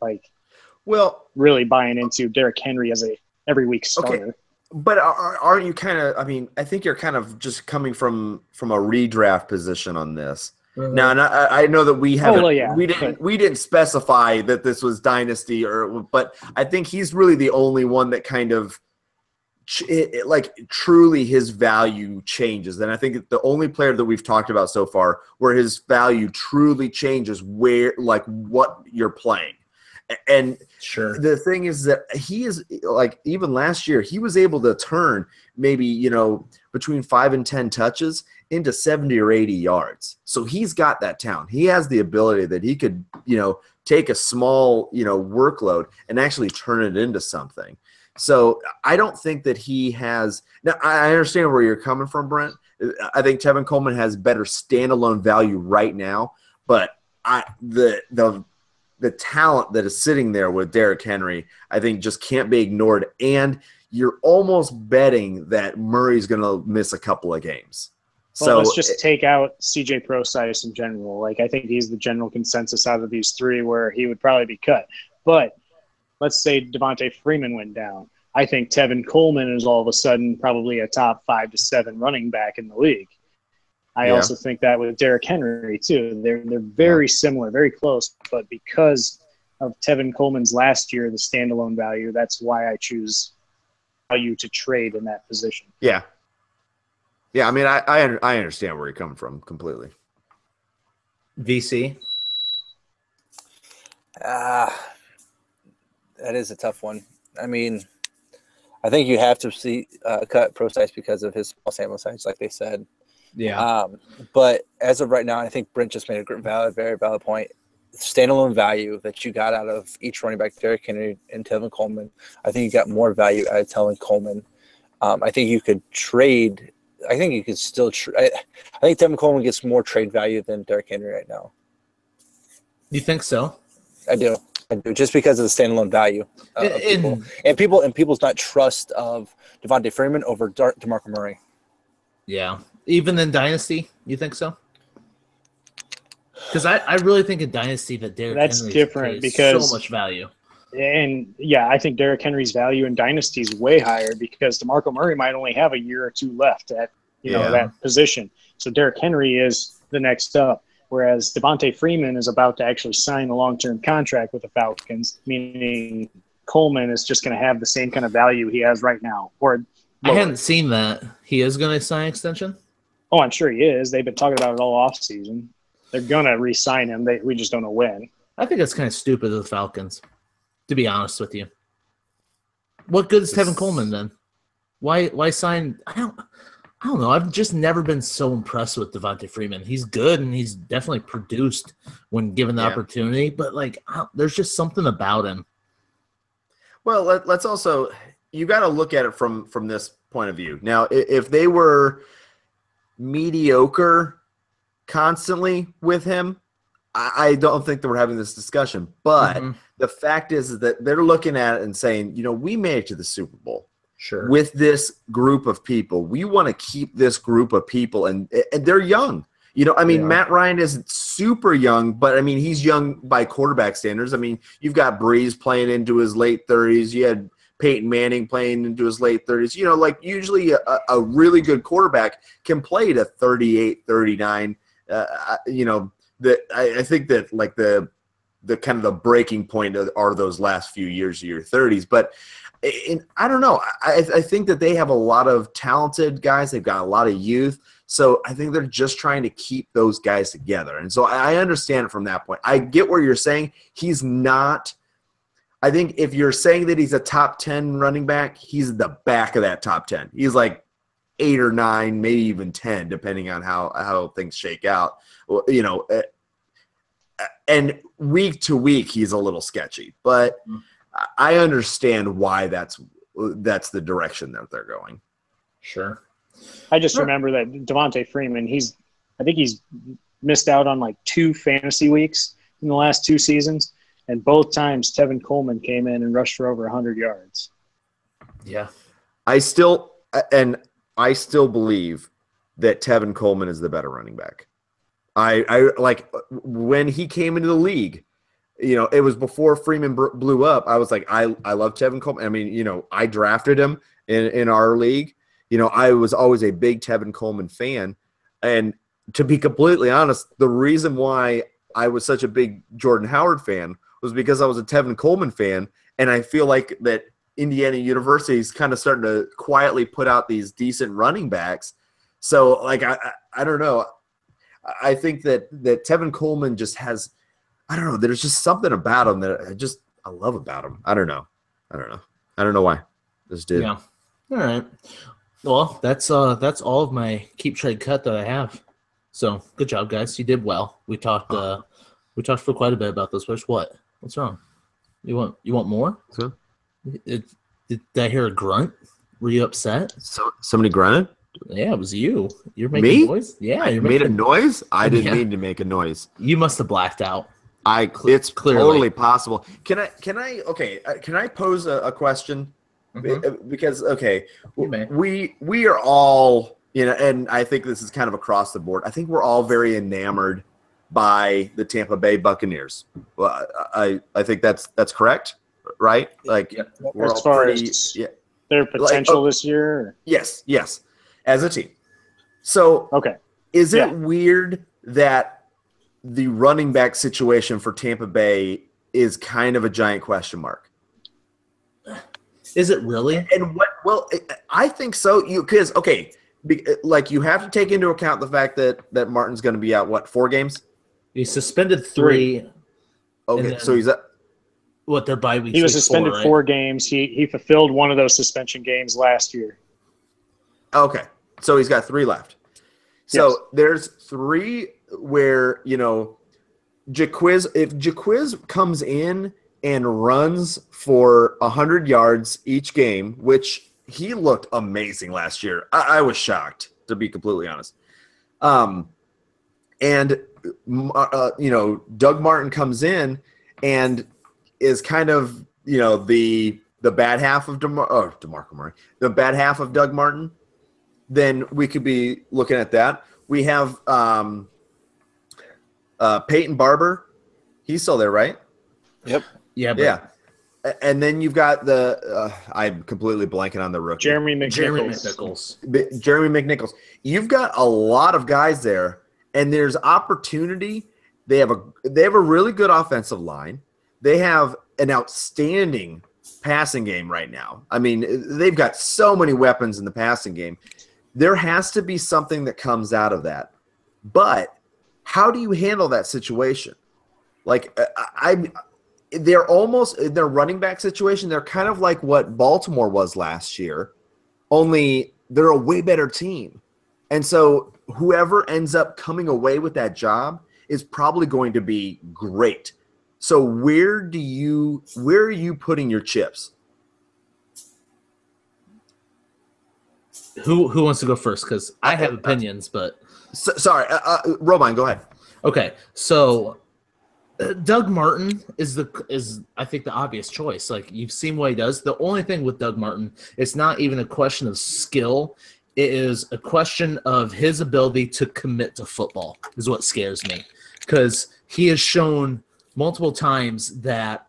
really buying into Derrick Henry as a every week starter. Okay. But aren't you kind of? I mean, I think you're kind of just coming from a redraft position on this. Mm-hmm. Now, and I know that we haven't. We didn't specify that this was dynasty, but I think he's really the only one that kind of truly his value changes. And I think the only player that we've talked about so far where his value truly changes what you're playing. And sure, the thing is that he is even last year, he was able to turn maybe, between 5 and 10 touches into 70 or 80 yards. So he's got that talent. He has the ability that he could, take a small, workload and actually turn it into something. So I don't think that he has – now, I understand where you're coming from, Brent. I think Tevin Coleman has better standalone value right now, but the talent that is sitting there with Derrick Henry, I think just can't be ignored. And you're almost betting that Murray's going to miss a couple of games. Well, let's just take out CJ Procise in general. I think he's the general consensus out of these three where he would probably be cut. But let's say Devontae Freeman went down. I think Tevin Coleman is all of a sudden probably a top 5 to 7 running back in the league. I also think that with Derrick Henry too. They're very similar, very close, but because of Tevin Coleman's last year, the standalone value, that's why I choose value to trade in that position. Yeah. Yeah, I mean, I understand where you're coming from completely. VC? That is a tough one. I mean, I think you have to cut Procise because of his small sample size, like they said. Yeah. But as of right now, I think Brent just made a very valid point. Standalone value that you got out of each running back, Derrick Henry and Tevin Coleman, I think you got more value out of Tevin Coleman. I think you could trade. I think you could still trade. I think Tevin Coleman gets more trade value than Derrick Henry right now. You think so? I do, just because of the standalone value of people and people's not trust of Devontae Freeman over DeMarco Murray. Yeah. Even in Dynasty, you think so? Because I really think in Dynasty that Derrick Henry is different because so much value. And I think Derrick Henry's value in Dynasty is way higher because DeMarco Murray might only have a year or two left at that position. So Derrick Henry is the next up, whereas Devontae Freeman is about to actually sign a long-term contract with the Falcons, meaning Coleman is just going to have the same kind of value he has right now. Or I hadn't seen that. He is going to sign extension? Oh, I'm sure he is. They've been talking about it all offseason. They're going to re-sign him. We just don't know when. I think that's kind of stupid of the Falcons, to be honest with you. What good is Tevin Coleman then? Why sign? I don't know. I've just never been so impressed with Devontae Freeman. He's good and he's definitely produced when given the opportunity, but there's just something about him. Well, let's also you got to look at it from this point of view. Now, if they were mediocre constantly with him, I don't think that we're having this discussion. But the fact is that they're looking at it and saying, we made it to the Super Bowl. Sure. With this group of people. We want to keep this group of people, and they're young. Matt Ryan isn't super young, but, he's young by quarterback standards. You've got Breeze playing into his late 30s. You had Peyton Manning playing into his late 30s. Usually a really good quarterback can play to 38, 39. I think that the kind of the breaking point are those last few years of your 30s. But I don't know. I think that they have a lot of talented guys. They've got a lot of youth. So I think they're just trying to keep those guys together. And so I understand it from that point. I get where you're saying he's not. I think if you're saying that he's a top 10 running back, he's at the back of that top 10. He's like 8 or 9, maybe even 10, depending on how things shake out. And week to week, he's a little sketchy. But I understand why that's the direction that they're going. Sure. I just remember that Devontae Freeman, I think he's missed out on like 2 fantasy weeks in the last 2 seasons, and both times Tevin Coleman came in and rushed for over 100 yards. Yeah. I still believe that Tevin Coleman is the better running back. I like when he came into the league, it was before Freeman blew up. I was like, I love Tevin Coleman. I mean, I drafted him in our league. I was always a big Tevin Coleman fan. And to be completely honest, the reason why I was such a big Jordan Howard fan was because I was a Tevin Coleman fan. And I feel like that Indiana University is kind of starting to quietly put out these decent running backs. So, like, I don't know. I think that Tevin Coleman just has – I don't know. There's just something about him that I love about him. I don't know. I don't know why. Just did. Yeah. All right. Well, that's all of my keep, trade, cut that I have. So good job, guys. You did well. We talked for quite a bit about this. What? What's wrong? You want more? So, did I hear a grunt? Were you upset? So somebody grunted? Yeah, it was you. You're making a noise. Yeah, you made a noise. I didn't mean to make a noise. You must have blacked out. It's clearly totally possible. Can I pose a question? Mm-hmm. Because we are all, and I think this is kind of across the board. I think we're all very enamored by the Tampa Bay Buccaneers. Well, I think that's correct, right? Like, we're as far as their potential this year. Yes, as a team. So, is it weird that the running back situation for Tampa Bay is kind of a giant question mark? Is it really? And what? Well, I think so. Because you have to take into account the fact that Martin's going to be out 4 games. He's suspended 3. Okay, so he's at their bye week. He was suspended 4 games. He fulfilled one of those suspension games last year. Okay, so he's got 3 left. So there's 3 where Jaquiz. If Jaquiz comes in and runs for 100 yards each game, which he looked amazing last year. I was shocked, to be completely honest. And Doug Martin comes in and is kind of the bad half of DeMarco Murray, the bad half of Doug Martin. Then we could be looking at that. We have Peyton Barber. He's still there, right? Yep. Yeah. And then you've got I'm completely blanking on the rookie. Jeremy McNichols. Jeremy McNichols. You've got a lot of guys there, and there's opportunity. They have a really good offensive line. They have an outstanding passing game right now. I mean, they've got so many weapons in the passing game. There has to be something that comes out of that. But how do you handle that situation? Like, they're almost in their running back situation. They're kind of like what Baltimore was last year, only they're a way better team. And so whoever ends up coming away with that job is probably going to be great. So where are you putting your chips? Who wants to go first? Because I have opinions, but sorry, Roman, go ahead. Okay, so Doug Martin is I think the obvious choice. Like, you've seen what he does. The only thing with Doug Martin, it's not even a question of skill. It is a question of his ability to commit to football is what scares me, because he has shown multiple times that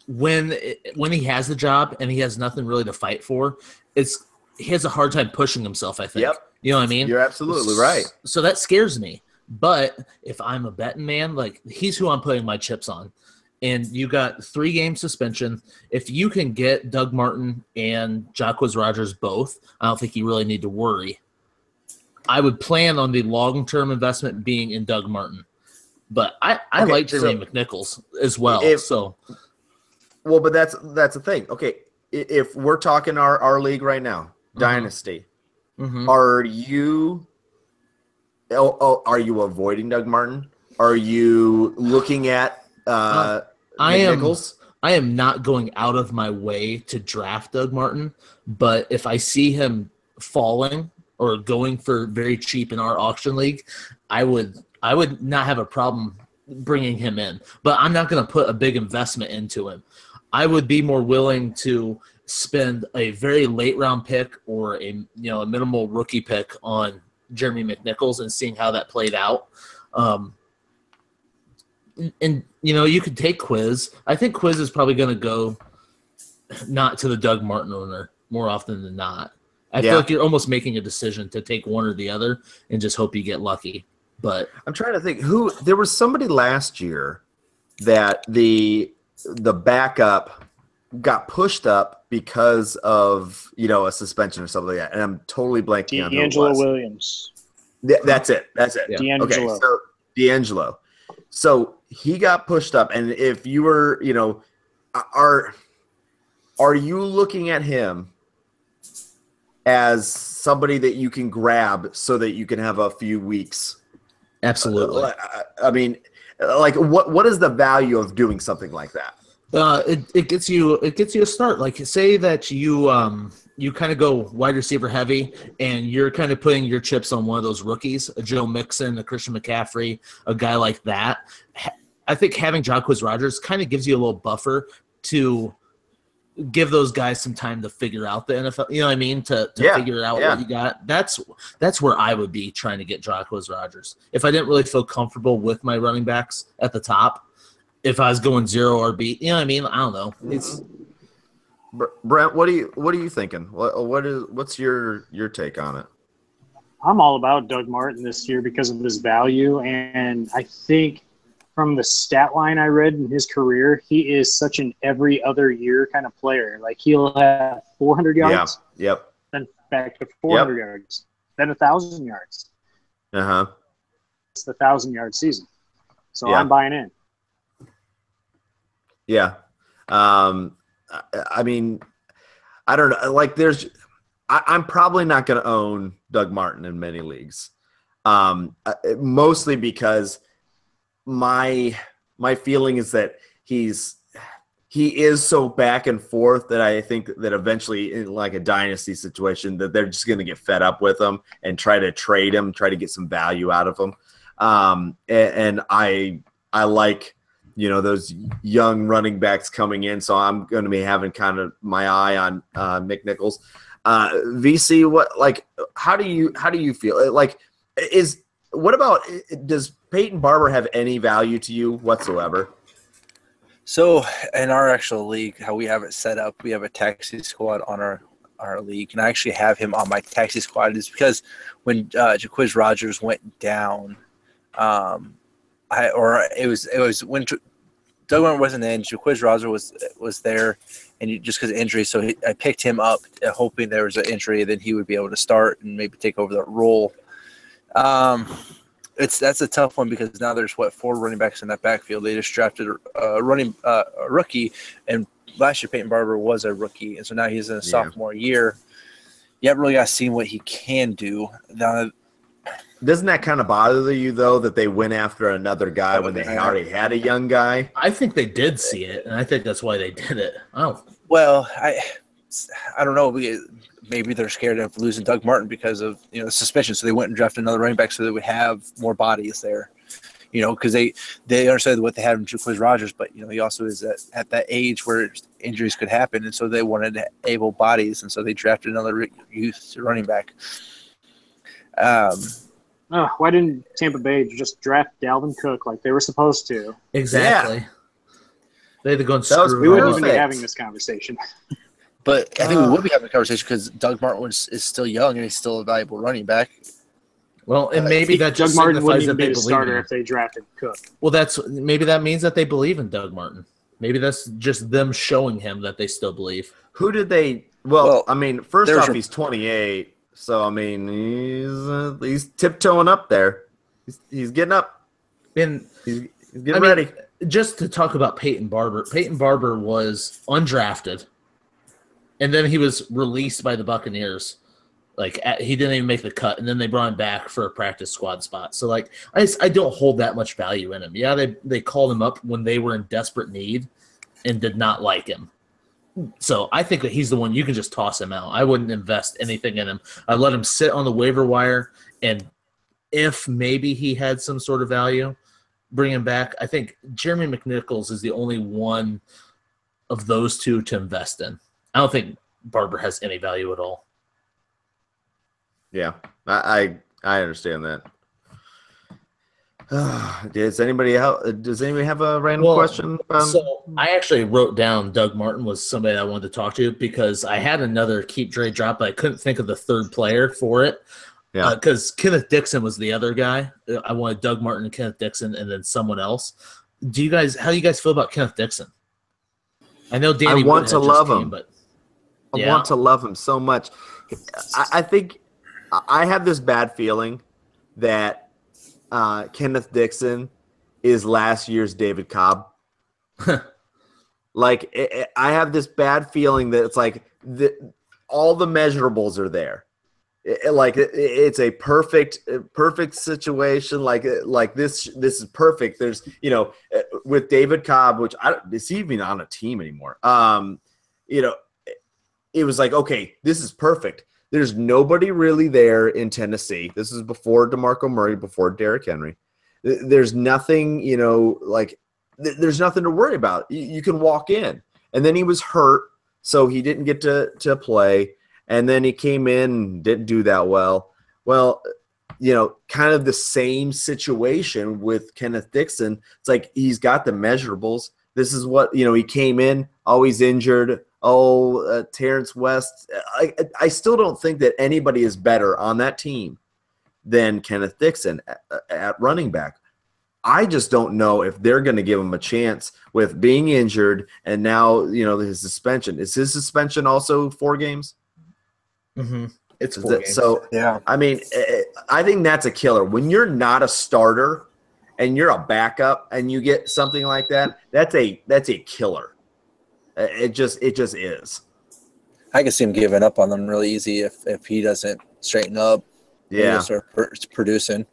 when he has the job and he has nothing really to fight for, he has a hard time pushing himself, I think. Yep. You know what I mean? You're absolutely right. So that scares me. But if I'm a betting man, like, he's who I'm putting my chips on. And you got 3-game suspension. If you can get Doug Martin and Jacquizz Rodgers both, I don't think you really need to worry. I would plan on the long-term investment being in Doug Martin. But I like Jeremy McNichols as well. Well, but that's the thing. Okay, if we're talking our league right now, Dynasty, are you avoiding Doug Martin? Are you looking at McNichols? I am not going out of my way to draft Doug Martin, but if I see him falling or going for very cheap in our auction league, I would not have a problem bringing him in. But I'm not going to put a big investment into him. I would be more willing to spend a very late round pick or a minimal rookie pick on Jeremy McNichols and seeing how that played out. And you could take Quiz. I think Quiz is probably going to go not to the Doug Martin owner more often than not. I feel like you're almost making a decision to take one or the other and just hope you get lucky. But I'm trying to think there was somebody last year that the backup got pushed up because of a suspension or something like that, and I'm totally blanking on who it was. Williams. That's it. Yeah. D'Angelo. Okay, so D'Angelo. So he got pushed up, and if you were, are you looking at him as somebody that you can grab so that you can have a few weeks? Absolutely. I mean, like what is the value of doing something like that? It gets you a start. Like say that you kind of go wide receiver heavy and you're kind of putting your chips on one of those rookies, a Joe Mixon, a Christian McCaffrey, a guy like that. I think having Jacquizz Rodgers kind of gives you a little buffer to give those guys some time to figure out the NFL. You know what I mean? To figure out what you got. That's where I would be trying to get Jacquizz Rodgers. If I didn't really feel comfortable with my running backs at the top, if I was going 0 RB, you know what I mean? I don't know. It's Brent, what are you thinking? What's your take on it? I'm all about Doug Martin this year because of his value, and I think from the stat line I read in his career, he is such an every other year kind of player. Like he'll have 400 yards, then back to 400 yards, then 1,000 yards. It's the 1,000-yard season, so I'm buying in. Yeah. I mean, I don't know. Like I'm probably not going to own Doug Martin in many leagues. Mostly because my feeling is that he is so back and forth that I think that eventually in like a dynasty situation that they're just going to get fed up with him and try to trade him, try to get some value out of him. And I like, those young running backs coming in. So I'm going to be having kind of my eye on McNichols. VC, how do you feel? Does Peyton Barber have any value to you whatsoever? So in our actual league, how we have it set up, we have a taxi squad on our league, and I actually have him on my taxi squad is because when Jacquizz Rodgers went down, it was when Doug Martin wasn't in, Jacquizz Rodgers was there, and just because of injury, so I picked him up hoping there was an injury, then he would be able to start and maybe take over that role. That's a tough one because now there's 4 running backs in that backfield. They just drafted a rookie, and last year Peyton Barber was a rookie, and so now he's in a sophomore year. You haven't really got to see what he can do. Now, doesn't that kind of bother you though that they went after another guy when they already had a young guy? I think they did see it, and I think that's why they did it. Well, I don't know. Maybe they're scared of losing Doug Martin because of suspension, so they went and drafted another running back so they would have more bodies there. Because they understood what they had in Jacquizz Rodgers, but he also is at that age where injuries could happen, and so they wanted able bodies, and so they drafted another youth running back. Why didn't Tampa Bay just draft Dalvin Cook like they were supposed to? Exactly. Yeah. They had to go and screw. We wouldn't even be having this conversation. But I think we would be having a conversation because Doug Martin is still young and he's still a valuable running back. Well, and maybe that just Doug Martin wouldn't signifies even that be they a believe starter in him. if they drafted Cook. Well, maybe that means that they believe in Doug Martin. Maybe that's just them showing him that they still believe. Who did they? Well, I mean, first off, he's 28, so I mean, he's tiptoeing up there. He's getting up. And he's getting ready. Just to talk about Peyton Barber. Peyton Barber was undrafted, and then he was released by the Buccaneers. He didn't even make the cut, and then they brought him back for a practice squad spot. So, I don't hold that much value in him. Yeah, they called him up when they were in desperate need, and did not like him. So I think that he's the one you can just toss him out. I wouldn't invest anything in him. I'd let him sit on the waiver wire, and if maybe he had some sort of value, bring him back. I think Jeremy McNichols is the only one of those two to invest in. I don't think Barber has any value at all. Yeah, I understand that. Does anybody have a random question? So I actually wrote down Doug Martin was somebody that I wanted to talk to because I had another keep trade drop, but I couldn't think of the third player for it. Yeah, because Kenneth Dixon was the other guy. I wanted Doug Martin and Kenneth Dixon, and then someone else. How do you guys feel about Kenneth Dixon? I know Danny. I want to love him, but I want to love him so much. I think I have this bad feeling that Kenneth Dixon is last year's David Cobb. I have this bad feeling that it's like all the measurables are there. It's a perfect situation. Like this is perfect. There's with David Cobb, which is he even on a team anymore? It was like, okay, this is perfect. There's nobody really there in Tennessee. This is before DeMarco Murray, before Derrick Henry. There's nothing, there's nothing to worry about. You can walk in. And then he was hurt, so he didn't get to play. And then he came in and didn't do that well. Well, kind of the same situation with Kenneth Dixon. It's like he's got the measurables. This is what, he came in, always injured. Terrence West. I still don't think that anybody is better on that team than Kenneth Dixon at running back. I just don't know if they're going to give him a chance with being injured and now, his suspension. Is his suspension also 4 games? Mm-hmm. It's 4 games. So, yeah. I mean, I think that's a killer. When you're not a starter and you're a backup and you get something like that, that's a killer. It just is. I can see him giving up on them really easy if he doesn't straighten up. Yeah, start producing.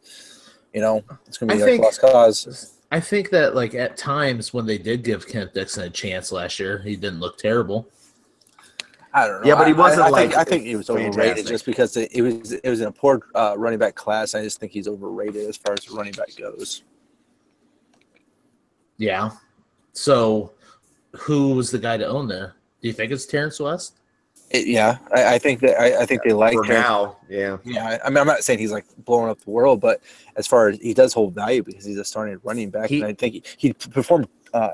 It's gonna be a lost cause. I think that at times when they did give Kenneth Dixon a chance last year, he didn't look terrible. I don't know. Yeah, but he wasn't I think he was overrated just because it was in a poor running back class. I just think he's overrated as far as the running back goes. Yeah. So, who was the guy to own there? Do you think it's Terrence West? I think they like for Terrence. now. Yeah. Yeah, I mean, I'm not saying he's blowing up the world, but as far as he does hold value because he's a starting running back, and I think he performed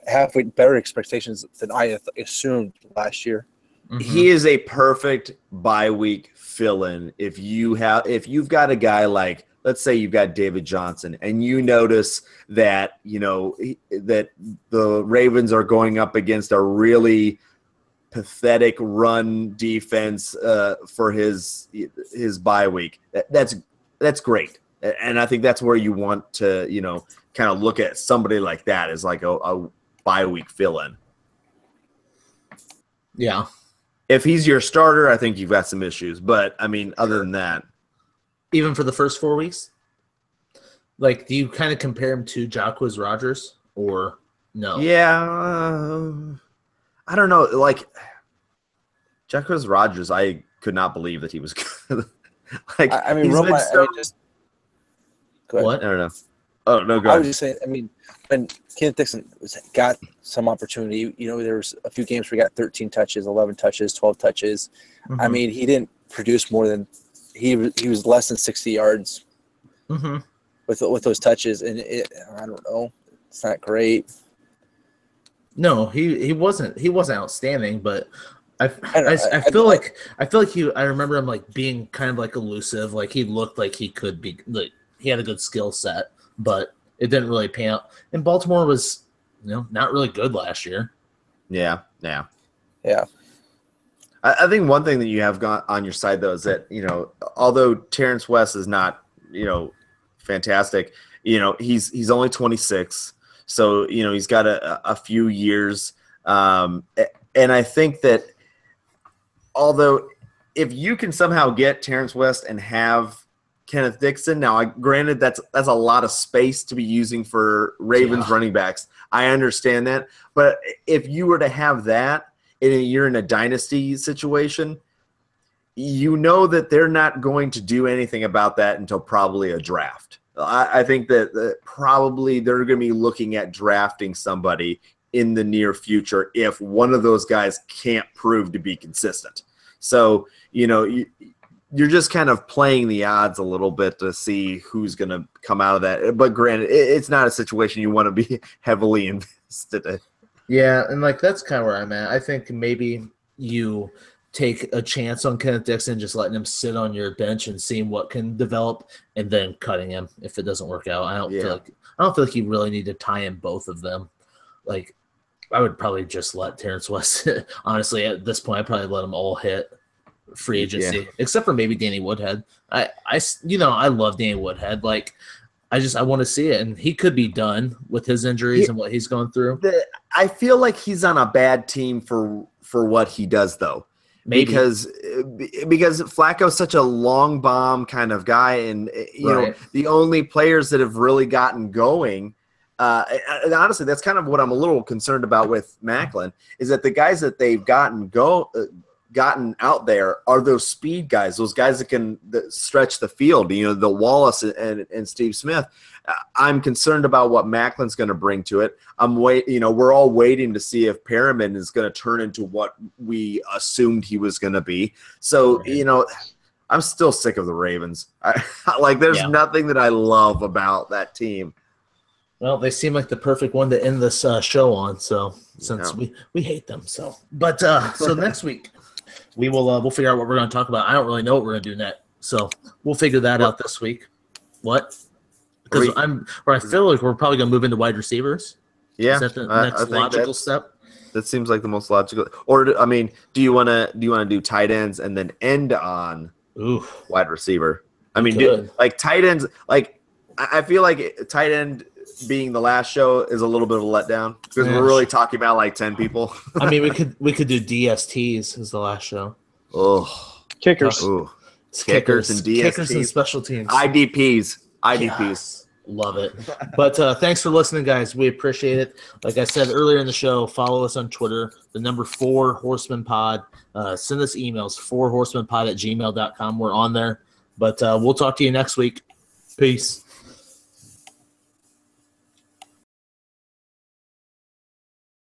halfway better expectations than I assumed last year. Mm-hmm. He is a perfect bye week fill-in. If you've got a guy like, let's say you've got David Johnson, and you notice that that the Ravens are going up against a really pathetic run defense for his bye week. That's great, and I think that's where you want to kind of look at somebody like that as like a bye week fill-in. Yeah. If he's your starter, I think you've got some issues. But, I mean, other than that. Even for the first 4 weeks? Do you kind of compare him to Jacquizz Rodgers or no? Yeah. I don't know. Jacquizz Rodgers, I could not believe that he was good. Go ahead. What? I don't know. Oh, no, go I ahead. was just saying, I mean, when Kenneth Dixon got some opportunity, there was a few games where he got 13 touches, 11 touches, 12 touches. Mm-hmm. I mean, he didn't produce more than he was less than 60 yards mm-hmm. with those touches, and I don't know, it's not great. No, he wasn't outstanding, but I feel like I remember him being kind of elusive, he looked like he could be he had a good skill set, but it didn't really pan out. And Baltimore was, not really good last year. Yeah. I think one thing that you have got on your side, though, is that, although Terrence West is not, fantastic, he's only 26. So, he's got a few years. And I think that although if you can somehow get Terrence West and have Kenneth Dixon. Now, granted, that's a lot of space to be using for Ravens running backs. I understand that. But if you were to have that, and you're in a dynasty situation, you know that they're not going to do anything about that until probably a draft. I think that probably they're going to be looking at drafting somebody in the near future if one of those guys can't prove to be consistent. So, you're just kind of playing the odds a little bit to see who's going to come out of that. But granted, it's not a situation you want to be heavily invested in. Yeah, and that's kind of where I'm at. I think maybe you take a chance on Kenneth Dixon, just letting him sit on your bench and seeing what can develop, and then cutting him if it doesn't work out. I don't feel like you really need to tie in both of them. I would probably just let Terrence West. Honestly, at this point, I'd probably let them all hit free agency, except for maybe Danny Woodhead. I love Danny Woodhead. I want to see it, and he could be done with his injuries and what he's going through. I feel like he's on a bad team for what he does, though. Maybe. Because Flacco's such a long bomb kind of guy, and the only players that have really gotten going. And honestly, that's kind of what I'm a little concerned about with Macklin, is that the guys that they've gotten out there are those speed guys, those guys that can stretch the field. The Wallace and Steve Smith. I'm concerned about what Macklin's going to bring to it. We're all waiting to see if Perriman is going to turn into what we assumed he was going to be. So, I'm still sick of the Ravens. There's nothing that I love about that team. Well, they seem like the perfect one to end this show on. So since we hate them, so next week we'll figure out what we're going to talk about. I don't really know what we're going to do next, so we'll figure that out this week. What? Because I feel like we're probably going to move into wide receivers. Yeah, is that the next logical step? That seems like the most logical. Or do you want to do tight ends and then end on wide receiver? Tight ends. I feel like tight end being the last show is a little bit of a letdown because we're really talking about 10 people. we could do DSTs as the last show. Oh, kickers. Kickers and DSTs. Kickers and special teams. IDPs. Yes. Love it. But thanks for listening, guys. We appreciate it. Like I said earlier in the show, follow us on Twitter, the number 4 Horsemen Pod. Send us emails, 4horsemenpod@gmail.com. We're on there. But we'll talk to you next week. Peace.